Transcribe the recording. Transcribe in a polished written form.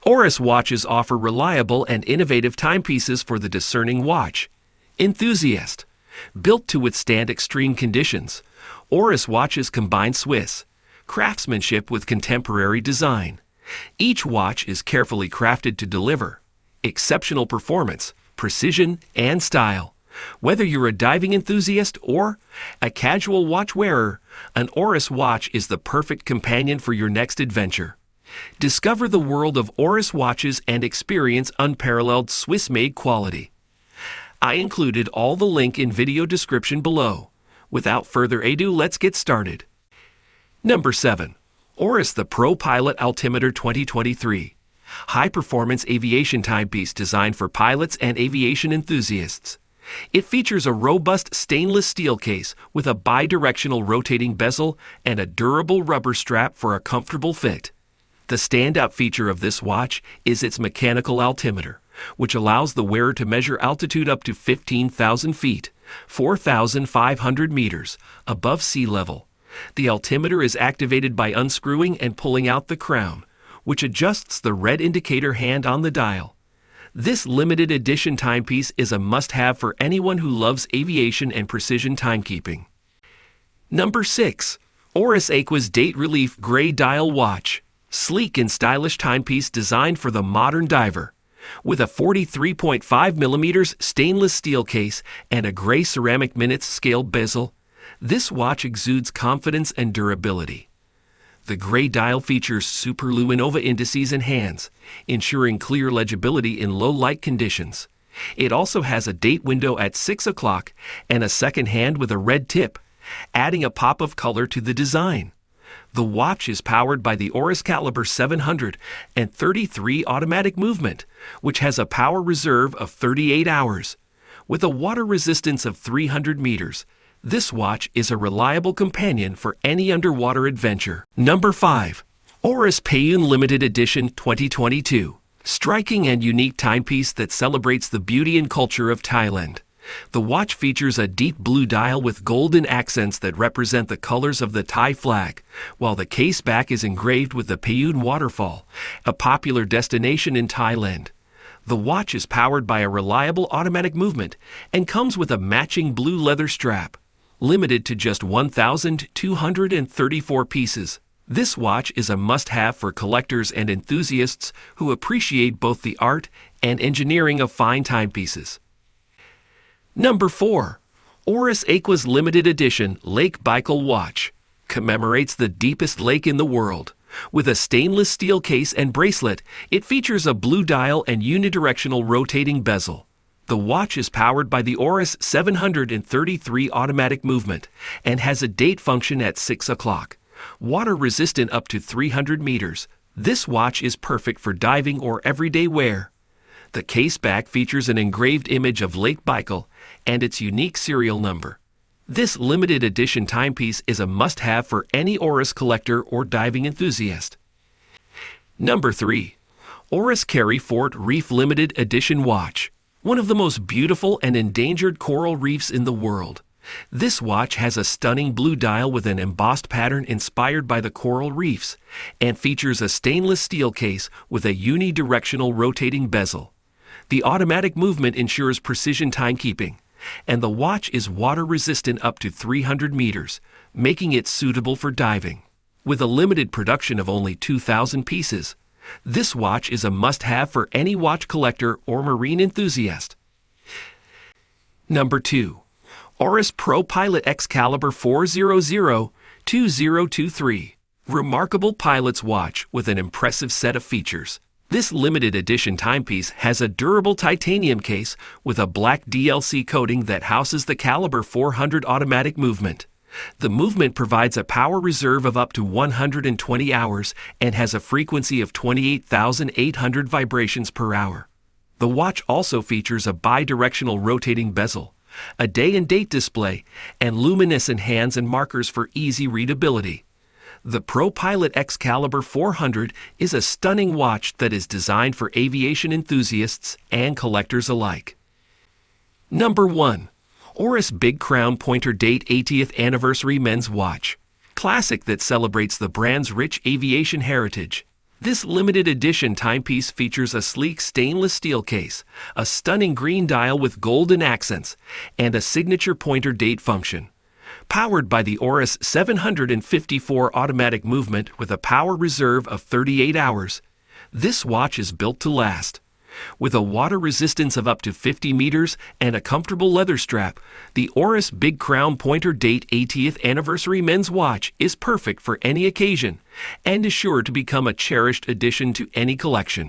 Oris watches offer reliable and innovative timepieces for the discerning watch enthusiast. Built to withstand extreme conditions, Oris watches combine Swiss craftsmanship with contemporary design. Each watch is carefully crafted to deliver exceptional performance, precision, and style. Whether you're a diving enthusiast or a casual watch wearer, an Oris watch is the perfect companion for your next adventure. Discover the world of Oris watches and experience unparalleled Swiss-made quality. I included all the link in video description below. Without further ado, let's get started. Number 7. Oris the ProPilot Altimeter 2023. High-performance aviation timepiece designed for pilots and aviation enthusiasts. It features a robust stainless steel case with a bi-directional rotating bezel and a durable rubber strap for a comfortable fit. The standout feature of this watch is its mechanical altimeter, which allows the wearer to measure altitude up to 15,000 feet, 4,500 meters, above sea level. The altimeter is activated by unscrewing and pulling out the crown, which adjusts the red indicator hand on the dial. This limited edition timepiece is a must-have for anyone who loves aviation and precision timekeeping. Number 6. Oris Aquis Date Relief Gray Dial Watch. Sleek and stylish timepiece designed for the modern diver. With a 43.5 mm stainless steel case and a gray ceramic minutes scale bezel, this watch exudes confidence and durability. The gray dial features superluminova indices and hands, ensuring clear legibility in low light conditions. It also has a date window at 6 o'clock and a second hand with a red tip, adding a pop of color to the design. The watch is powered by the Xcaliber 733 automatic movement, which has a power reserve of 38 hours. With a water resistance of 300 meters, this watch is a reliable companion for any underwater adventure. Number 5. Oris Payun Limited Edition 2022. Striking and unique timepiece that celebrates the beauty and culture of Thailand. The watch features a deep blue dial with golden accents that represent the colors of the Thai flag, while the case back is engraved with the Payun waterfall, a popular destination in Thailand. The watch is powered by a reliable automatic movement and comes with a matching blue leather strap. Limited to just 1,234 pieces, this watch is a must-have for collectors and enthusiasts who appreciate both the art and engineering of fine timepieces. Number 4. Oris Aquis Limited Edition Lake Baikal Watch. Commemorates the deepest lake in the world. With a stainless steel case and bracelet, it features a blue dial and unidirectional rotating bezel. The watch is powered by the Oris 733 automatic movement and has a date function at 6 o'clock. Water resistant up to 300 meters, this watch is perfect for diving or everyday wear. The case back features an engraved image of Lake Baikal and its unique serial number. This limited edition timepiece is a must-have for any Oris collector or diving enthusiast. Number 3. Oris Cary Fort Reef Limited Edition Watch. One of the most beautiful and endangered coral reefs in the world. This watch has a stunning blue dial with an embossed pattern inspired by the coral reefs and features a stainless steel case with a unidirectional rotating bezel. The automatic movement ensures precision timekeeping, and the watch is water resistant up to 300 meters, making it suitable for diving. With a limited production of only 2,000 pieces, this watch is a must-have for any watch collector or marine enthusiast. Number 2. Oris ProPilot Xcaliber 400-2023. Remarkable pilot's watch with an impressive set of features. This limited edition timepiece has a durable titanium case with a black DLC coating that houses the Caliber 400 automatic movement. The movement provides a power reserve of up to 120 hours and has a frequency of 28,800 vibrations per hour. The watch also features a bi-directional rotating bezel, a day and date display, and luminescent hands and markers for easy readability. The ProPilot Xcaliber 400 is a stunning watch that is designed for aviation enthusiasts and collectors alike. Number 1. Oris Big Crown Pointer Date 80th Anniversary Men's Watch. Classic that celebrates the brand's rich aviation heritage. This limited edition timepiece features a sleek stainless steel case, a stunning green dial with golden accents, and a signature pointer date function. Powered by the Oris 754 automatic movement with a power reserve of 38 hours, this watch is built to last. With a water resistance of up to 50 meters and a comfortable leather strap, the Oris Big Crown Pointer Date 80th Anniversary Men's Watch is perfect for any occasion and is sure to become a cherished addition to any collection.